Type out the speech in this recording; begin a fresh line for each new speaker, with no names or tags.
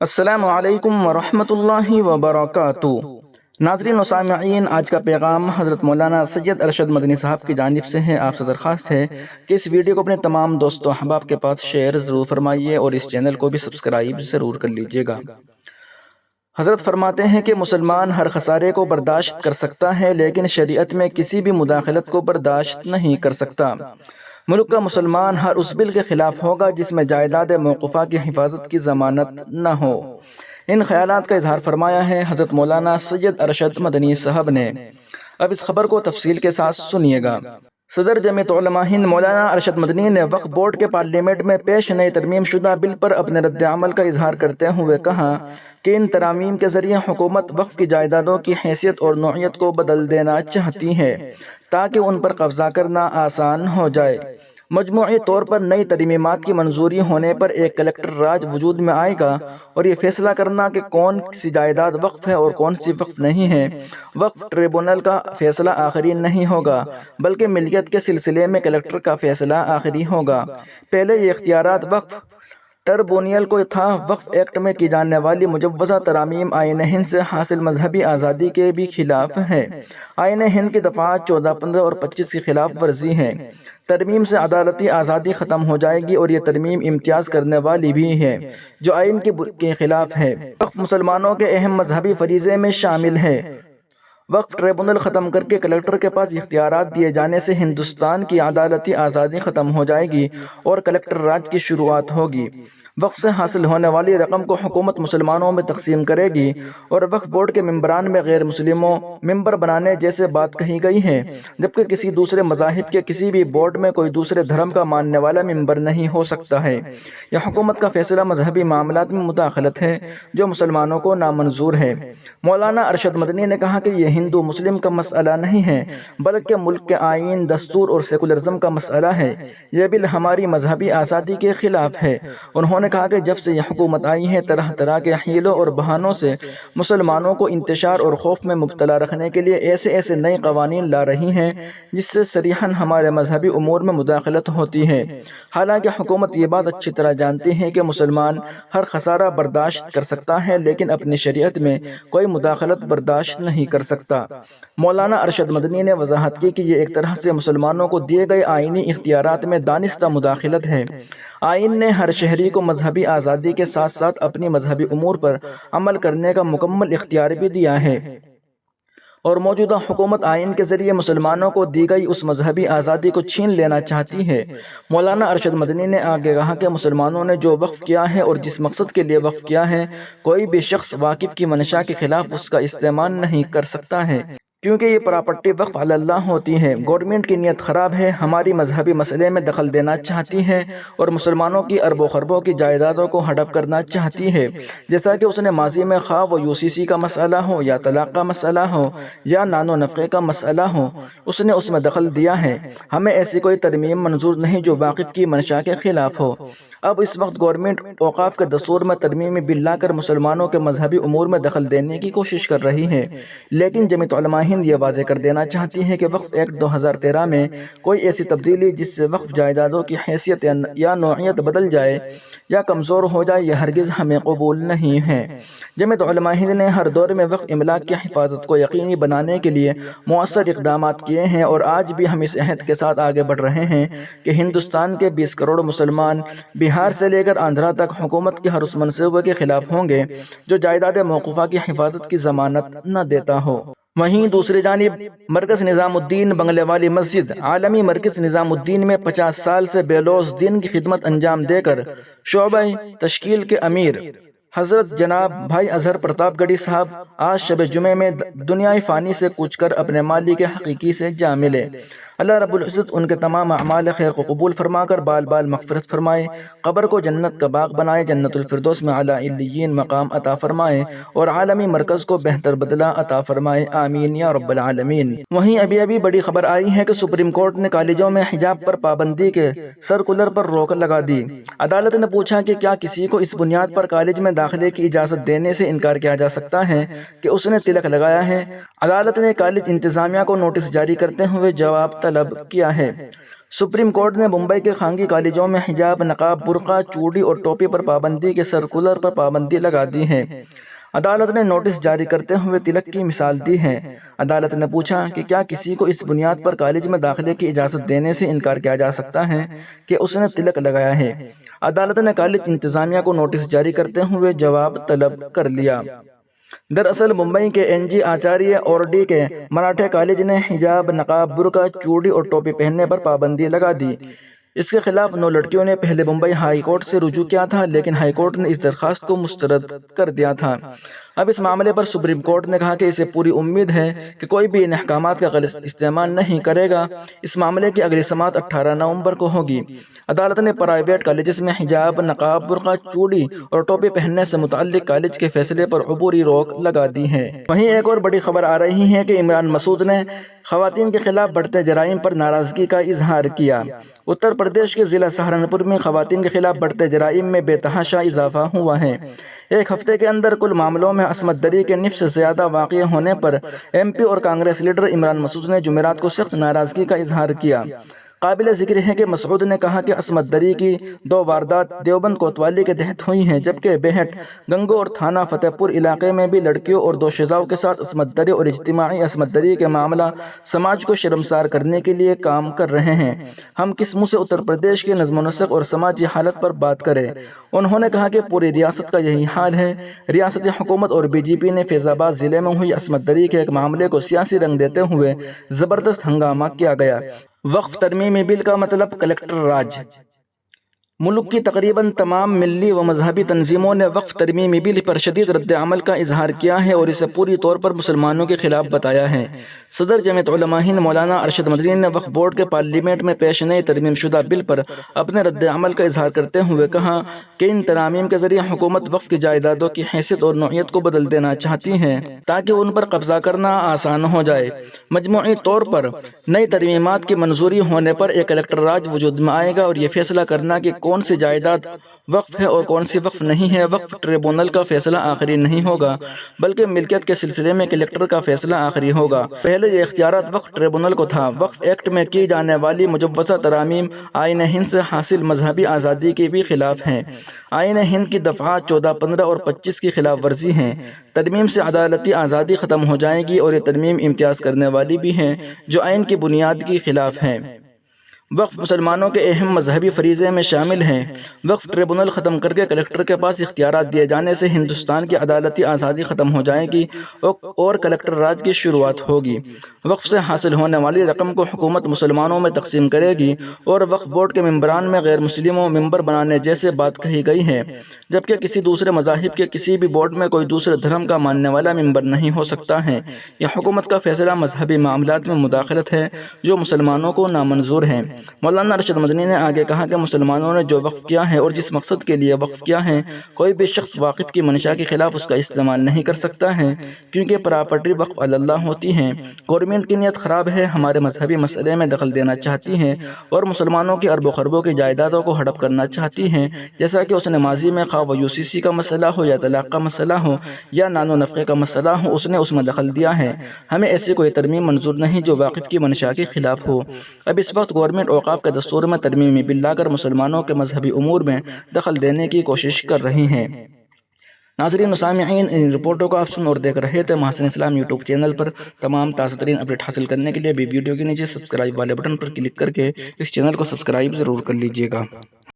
السلام علیکم ورحمۃ اللہ وبرکاتہ۔ ناظرین و سامعین، آج کا پیغام حضرت مولانا سید ارشد مدنی صاحب کی جانب سے ہے۔ آپ سے درخواست ہے کہ اس ویڈیو کو اپنے تمام دوستوں احباب کے پاس شیئر ضرور فرمائیے اور اس چینل کو بھی سبسکرائب ضرور کر لیجئے گا۔ حضرت فرماتے ہیں کہ مسلمان ہر خسارے کو برداشت کر سکتا ہے، لیکن شریعت میں کسی بھی مداخلت کو برداشت نہیں کر سکتا۔ ملک کا مسلمان ہر اس بل کے خلاف ہوگا جس میں جائیداد موقوفہ کی حفاظت کی ضمانت نہ ہو۔ ان خیالات کا اظہار فرمایا ہے حضرت مولانا سید ارشد مدنی صاحب نے۔ اب اس خبر کو تفصیل کے ساتھ سنیے گا۔ صدر جمعیت علماء ہند مولانا ارشد مدنی نے وقف بورڈ کے پارلیمنٹ میں پیش نئے ترمیم شدہ بل پر اپنے رد عمل کا اظہار کرتے ہوئے کہا کہ ان ترامیم کے ذریعے حکومت وقف کی جائیدادوں کی حیثیت اور نوعیت کو بدل دینا چاہتی ہے تاکہ ان پر قبضہ کرنا آسان ہو جائے۔ مجموعی طور پر نئی ترمیمات کی منظوری ہونے پر ایک کلیکٹر راج وجود میں آئے گا اور یہ فیصلہ کرنا کہ کون سی جائیداد وقف ہے اور کون سی وقف نہیں ہے، وقف ٹریبونل کا فیصلہ آخری نہیں ہوگا بلکہ ملکیت کے سلسلے میں کلیکٹر کا فیصلہ آخری ہوگا۔ پہلے یہ اختیارات وقف ٹربونل کو تھا۔ وقف ایکٹ میں کی جانے والی مجوزہ ترامیم آئین ہند سے حاصل مذہبی آزادی کے بھی خلاف ہے۔ آئین ہند کی دفعات 14، 15 اور 25 کی خلاف ورزی ہے۔ ترمیم سے عدالتی آزادی ختم ہو جائے گی اور یہ ترمیم امتیاز کرنے والی بھی ہے جو آئین کے خلاف ہے۔ وقف مسلمانوں کے اہم مذہبی فریضے میں شامل ہے۔ وقف ٹریبونل ختم کر کے کلیکٹر کے پاس اختیارات دیے جانے سے ہندوستان کی عدالتی آزادی ختم ہو جائے گی اور کلیکٹر راج کی شروعات ہوگی۔ وقف سے حاصل ہونے والی رقم کو حکومت مسلمانوں میں تقسیم کرے گی اور وقف بورڈ کے ممبران میں غیر مسلموں ممبر بنانے جیسے بات کہی گئی ہے، جبکہ کسی دوسرے مذاہب کے کسی بھی بورڈ میں کوئی دوسرے دھرم کا ماننے والا ممبر نہیں ہو سکتا ہے۔ یہ حکومت کا فیصلہ مذہبی معاملات میں مداخلت ہے جو مسلمانوں کو نامنظور ہے۔ مولانا ارشد مدنی نے کہا کہ یہ ہندو مسلم کا مسئلہ نہیں ہے بلکہ ملک کے آئین، دستور اور سیکولرزم کا مسئلہ ہے۔ یہ بل ہماری مذہبی آزادی کے خلاف ہے۔ انہوں نے کہا کہ جب سے یہ حکومت آئی ہے طرح طرح کے حیلوں اور بہانوں سے مسلمانوں کو انتشار اور خوف میں مبتلا رکھنے کے لیے ایسے نئے قوانین لا رہی ہیں جس سے صریحاً ہمارے مذہبی امور میں مداخلت ہوتی ہے۔ حالانکہ حکومت یہ بات اچھی طرح جانتی ہے کہ مسلمان ہر خسارہ برداشت کر سکتا ہے لیکن اپنی شریعت میں کوئی مداخلت برداشت نہیں کر سکتا۔ مولانا ارشد مدنی نے وضاحت کی کہ یہ ایک طرح سے مسلمانوں کو دیے گئے آئینی اختیارات میں دانستہ مداخلت ہے۔ آئین نے ہر شہری کو مذہبی آزادی کے ساتھ ساتھ اپنی مذہبی امور پر عمل کرنے کا مکمل اختیار بھی دیا ہے اور موجودہ حکومت آئین کے ذریعے مسلمانوں کو دی گئی اس مذہبی آزادی کو چھین لینا چاہتی ہے۔ مولانا ارشد مدنی نے آگے کہا کہ مسلمانوں نے جو وقف کیا ہے اور جس مقصد کے لیے وقف کیا ہے، کوئی بھی شخص واقف کی منشا کے خلاف اس کا استعمال نہیں کر سکتا ہے کیونکہ یہ پراپرٹی وقف علی اللہ ہوتی ہے۔ گورنمنٹ کی نیت خراب ہے، ہماری مذہبی مسئلے میں دخل دینا چاہتی ہے اور مسلمانوں کی اربوں خربوں کی جائیدادوں کو ہڑپ کرنا چاہتی ہے، جیسا کہ اس نے ماضی میں خواہ وہ UCC کا مسئلہ ہو یا طلاق کا مسئلہ ہو یا نان و نفقے کا مسئلہ ہو، اس نے اس میں دخل دیا ہے۔ ہمیں ایسی کوئی ترمیم منظور نہیں جو واقف کی منشا کے خلاف ہو۔ اب اس وقت گورنمنٹ اوقاف کے دستور میں ترمیمی بل لا کر مسلمانوں کے مذہبی امور میں دخل دینے کی کوشش کر رہی ہے، لیکن جمعیت علماء ہند یہ واضح کر دینا چاہتی ہے کہ وقف ایکٹ 2013 میں کوئی ایسی تبدیلی جس سے وقف جائیدادوں کی حیثیت یا نوعیت بدل جائے یا کمزور ہو جائے، یہ ہرگز ہمیں قبول نہیں ہے۔ جمعیت علماء ہند نے ہر دور میں وقف املاک کی حفاظت کو یقینی بنانے کے لیے مؤثر اقدامات کیے ہیں اور آج بھی ہم اس عہد کے ساتھ آگے بڑھ رہے ہیں کہ ہندوستان کے 20 کروڑ مسلمان بہار سے لے کر آندھرا تک حکومت کے ہر اس منصوبے کے خلاف ہوں گے جو جائیداد موقوفہ کی حفاظت کی ضمانت نہ دیتا ہو۔ وہیں دوسری جانب مرکز نظام الدین بنگلے والی مسجد عالمی مرکز نظام الدین میں 50 سال سے بے لوث دین کی خدمت انجام دے کر شعبہ تشکیل کے امیر حضرت جناب بھائی اظہر پرتاپ گڑھی صاحب آج شب جمعے میں دنیائے فانی سے کوچ کر اپنے مالک حقیقی سے جا ملے۔ اللہ رب العزت ان کے تمام اعمال خیر کو قبول فرما کر بال بال مغفرت فرمائے، قبر کو جنت کا باغ بنائے، جنت الفردوس میں اعلیٰ علیین مقام عطا فرمائے اور عالمی مرکز کو بہتر بدلہ عطا فرمائے، آمین یا رب العالمین۔ وہیں ابھی بڑی خبر آئی ہے کہ سپریم کورٹ نے کالجوں میں حجاب پر پابندی کے سرکولر پر روک لگا دی۔ عدالت نے پوچھا کہ کیا کسی کو اس بنیاد پر کالج میں داخلے کی اجازت دینے سے انکار کیا جا سکتا ہے کہ اس نے تلک لگایا ہے۔ عدالت نے کالج انتظامیہ کو نوٹس جاری کرتے ہوئے جواب طلب کیا ہے۔ سپریم کورٹ نے ممبئی کے خانگی کالجوں میں حجاب، نقاب، برقع، چوڑی اور ٹوپی پر پابندی کے سرکولر پر پابندی لگا دی ہے۔ عدالت نے نوٹس جاری کرتے ہوئے تلک کی مثال دی ہے۔ عدالت نے پوچھا کہ کیا کسی کو اس بنیاد پر کالج میں داخلے کی اجازت دینے سے انکار کیا جا سکتا ہے کہ اس نے تلک لگایا ہے؟ عدالت نے کالج انتظامیہ کو نوٹس جاری کرتے ہوئے جواب طلب کر لیا۔ دراصل ممبئی کے این جی آچاریہ اور ڈی کے مراٹھے کالج نے حجاب، نقاب، برقع، چوڑی اور ٹوپی پہننے پر پابندی لگا دی۔ اس کے خلاف 9 لڑکیوں نے پہلے ممبئی ہائی کورٹ سے رجوع کیا تھا، لیکن ہائی کورٹ نے اس درخواست کو مسترد کر دیا تھا۔ اب اس معاملے پر سپریم کورٹ نے کہا کہ اسے پوری امید ہے کہ کوئی بھی ان احکامات کا غلط استعمال نہیں کرے گا۔ اس معاملے کی اگلی سماعت 18 نومبر کو ہوگی۔ عدالت نے پرائیویٹ کالجز میں حجاب، نقاب، برقع، چوڑی اور ٹوپی پہننے سے متعلق کالج کے فیصلے پر عبوری روک لگا دی ہے۔ وہیں ایک اور بڑی خبر آ رہی ہے کہ عمران مسعود نے خواتین کے خلاف بڑھتے جرائم پر ناراضگی کا اظہار کیا۔ اتر پردیش کے ضلع سہارنپور میں خواتین کے خلاف بڑھتے جرائم میں بے تحاشا اضافہ ہوا ہے۔ ایک ہفتے کے اندر کل معاملوں میں عصمت دری کے نصف سے زیادہ واقع ہونے پر ایم پی اور کانگریس لیڈر عمران مسعود نے جمعرات کو سخت ناراضگی کا اظہار کیا۔ قابل ذکر ہے کہ مسعود نے کہا کہ عصمت دری کی 2 واردات دیوبند کوتوالی کے تحت ہوئی ہیں، جبکہ بیہٹ، گنگو اور تھانہ فتح پور علاقے میں بھی لڑکیوں اور 2 شیزاؤں کے ساتھ عصمت دری اور اجتماعی عصمت دری کے معاملہ سماج کو شرمسار کرنے کے لیے کام کر رہے ہیں۔ ہم کس منہ سے اتر پردیش کے نظم و نسق اور سماجی حالت پر بات کریں؟ انہوں نے کہا کہ پوری ریاست کا یہی حال ہے۔ ریاستی حکومت اور بی جے پی نے فیض آباد ضلع میں ہوئی عصمت دری کے ایک معاملے کو سیاسی رنگ دیتے ہوئے زبردست ہنگامہ کیا گیا۔ وقف ترمیمی بل کا مطلب کلکٹر راج۔ ملک کی تقریباً تمام ملی و مذہبی تنظیموں نے وقف ترمیمی بل پر شدید رد عمل کا اظہار کیا ہے اور اسے پوری طور پر مسلمانوں کے خلاف بتایا ہے۔ صدر جمعیت علماء ہند مولانا ارشد مدنی نے وقف بورڈ کے پارلیمنٹ میں پیش نئی ترمیم شدہ بل پر اپنے رد عمل کا اظہار کرتے ہوئے کہا کہ ان ترامیم کے ذریعے حکومت وقف کی جائیدادوں کی حیثیت اور نوعیت کو بدل دینا چاہتی ہے تاکہ ان پر قبضہ کرنا آسان ہو جائے۔ مجموعی طور پر نئی ترمیمات کی منظوری ہونے پر ایک کلکٹر راج وجود میں آئے گا اور یہ فیصلہ کرنا کہ کون سی جائیداد وقف ہے اور کون سی وقف نہیں ہے، وقف ٹریبونل کا فیصلہ آخری نہیں ہوگا، بلکہ ملکیت کے سلسلے میں کلکٹر کا فیصلہ آخری ہوگا۔ پہلے یہ اختیارات وقف ٹریبونل کو تھا۔ وقف ایکٹ میں کی جانے والی مجوزہ ترامیم آئین ہند سے حاصل مذہبی آزادی کے بھی خلاف ہیں۔ آئین ہند کی دفعات 14، 15 اور 25 کی خلاف ورزی ہیں۔ ترمیم سے عدالتی آزادی ختم ہو جائے گی اور یہ ترمیم امتیاز کرنے والی بھی ہیں جو آئین کی بنیاد کی خلاف ہیں۔ وقف مسلمانوں کے اہم مذہبی فریضے میں شامل ہیں۔ وقف ٹریبونل ختم کر کے کلکٹر کے پاس اختیارات دیے جانے سے ہندوستان کی عدالتی آزادی ختم ہو جائے گی اور کلکٹر راج کی شروعات ہوگی۔ وقف سے حاصل ہونے والی رقم کو حکومت مسلمانوں میں تقسیم کرے گی اور وقف بورڈ کے ممبران میں غیر مسلموں ممبر بنانے جیسے بات کہی گئی ہے، جبکہ کسی دوسرے مذاہب کے کسی بھی بورڈ میں کوئی دوسرے دھرم کا ماننے والا ممبر نہیں ہو سکتا ہے۔ یہ حکومت کا فیصلہ مذہبی معاملات میں مداخلت ہے جو مسلمانوں کو نامنظور ہے۔ مولانا ارشد مدنی نے آگے کہا کہ مسلمانوں نے جو وقف کیا ہے اور جس مقصد کے لیے وقف کیا ہے، کوئی بھی شخص واقف کی منشا کے خلاف اس کا استعمال نہیں کر سکتا ہے، کیونکہ پراپرٹی وقف اللہ ہوتی ہے۔ گورنمنٹ کی نیت خراب ہے، ہمارے مذہبی مسئلے میں دخل دینا چاہتی ہے اور مسلمانوں کی اربوں خربوں کی جائیدادوں کو ہڑپ کرنا چاہتی ہے، جیسا کہ اس نے ماضی میں خواہ وہ UCC کا مسئلہ ہو یا طلاق کا مسئلہ ہو یا نان و نفقے کا مسئلہ ہو، اس نے اس میں دخل دیا ہے۔ ہمیں ایسی کوئی ترمیم منظور نہیں جو واقف کی منشا کے خلاف ہو۔ اب اس وقت گورنمنٹ اوقاف کے دستور میں ترمیمی بل لا کر مسلمانوں کے مذہبی امور میں دخل دینے کی کوشش کر رہی ہیں۔ ناظرین و سامعین، ان رپورٹوں کو آپ سن اور دیکھ رہے تھے محسن اسلام یوٹیوب چینل پر۔ تمام تازہ ترین اپڈیٹ حاصل کرنے کے لیے بھی ویڈیو کے نیچے سبسکرائب والے بٹن پر کلک کر کے اس چینل کو سبسکرائب ضرور کر لیجیے گا۔